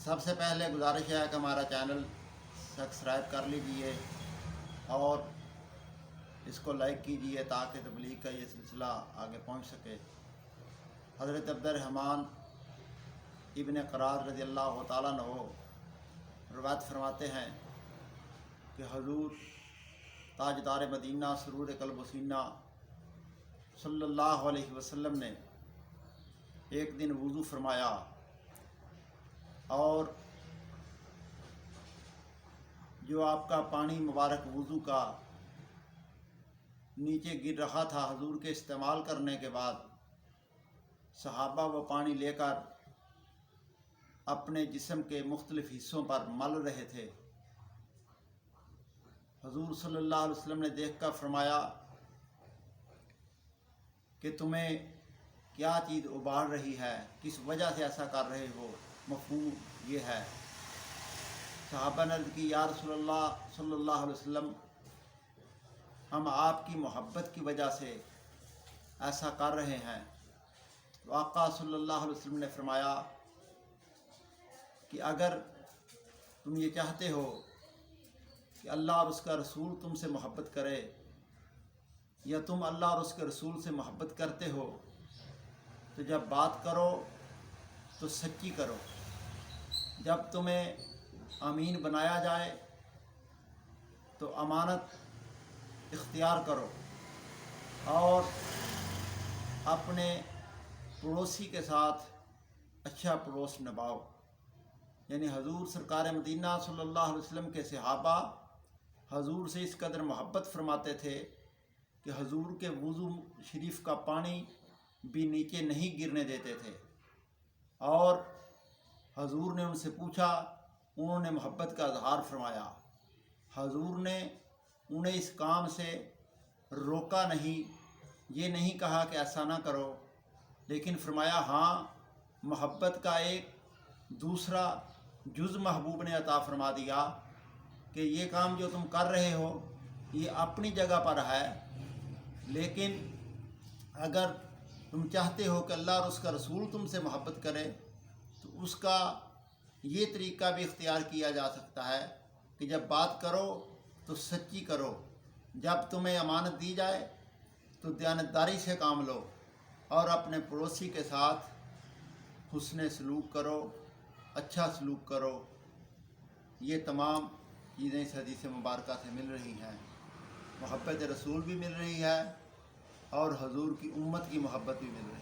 سب سے پہلے گزارش ہے کہ ہمارا چینل سبسکرائب کر لیجئے اور اس کو لائک کیجئے تاکہ تبلیغ کا یہ سلسلہ آگے پہنچ سکے۔ حضرت عبد الرحمن ابن قرار رضی اللہ تعالیٰ عنہ روایت فرماتے ہیں کہ حضور تاجدار مدینہ سرور قلب و سینہ صلی اللہ علیہ وسلم نے ایک دن وضو فرمایا اور جو آپ کا پانی مبارک وضو کا نیچے گر رہا تھا، حضور کے استعمال کرنے کے بعد صحابہ وہ پانی لے کر اپنے جسم کے مختلف حصوں پر مل رہے تھے۔ حضور صلی اللہ علیہ وسلم نے دیکھ کر فرمایا کہ تمہیں کیا چیز ابھار رہی ہے، کس وجہ سے ایسا کر رہے ہو، مفہوم یہ ہے۔ صحابہ نے عرض کی یا رسول اللہ صلی اللہ علیہ وسلم، ہم آپ کی محبت کی وجہ سے ایسا کر رہے ہیں۔ تو آقا صلی اللہ علیہ وسلم نے فرمایا کہ اگر تم یہ چاہتے ہو کہ اللہ اور اس کا رسول تم سے محبت کرے، یا تم اللہ اور اس کے رسول سے محبت کرتے ہو، تو جب بات کرو تو سچی کرو۔ جب تمہیں امین بنایا جائے تو امانت اختیار کرو اور اپنے پڑوسی کے ساتھ اچھا پڑوس نبھاؤ۔ یعنی حضور سرکار مدینہ صلی اللہ علیہ وسلم کے صحابہ حضور سے اس قدر محبت فرماتے تھے کہ حضور کے وضو شریف کا پانی بھی نیچے نہیں گرنے دیتے تھے، اور حضور نے ان سے پوچھا، انہوں نے محبت کا اظہار فرمایا۔ حضور نے انہیں اس کام سے روکا نہیں، یہ نہیں کہا کہ ایسا نہ کرو، لیکن فرمایا ہاں محبت کا ایک دوسرا جز محبوب نے عطا فرما دیا کہ یہ کام جو تم کر رہے ہو یہ اپنی جگہ پر ہے، لیکن اگر تم چاہتے ہو کہ اللہ اور اس کا رسول تم سے محبت کرے تو اس کا یہ طریقہ بھی اختیار کیا جا سکتا ہے کہ جب بات کرو تو سچی کرو، جب تمہیں امانت دی جائے تو دیانتداری سے کام لو، اور اپنے پڑوسی کے ساتھ حسن سلوک کرو، اچھا سلوک کرو۔ یہ تمام چیزیں اس حدیث مبارکہ سے مل رہی ہیں۔ محبت رسول بھی مل رہی ہے اور حضور کی امت کی محبت بھی مل رہی ہے۔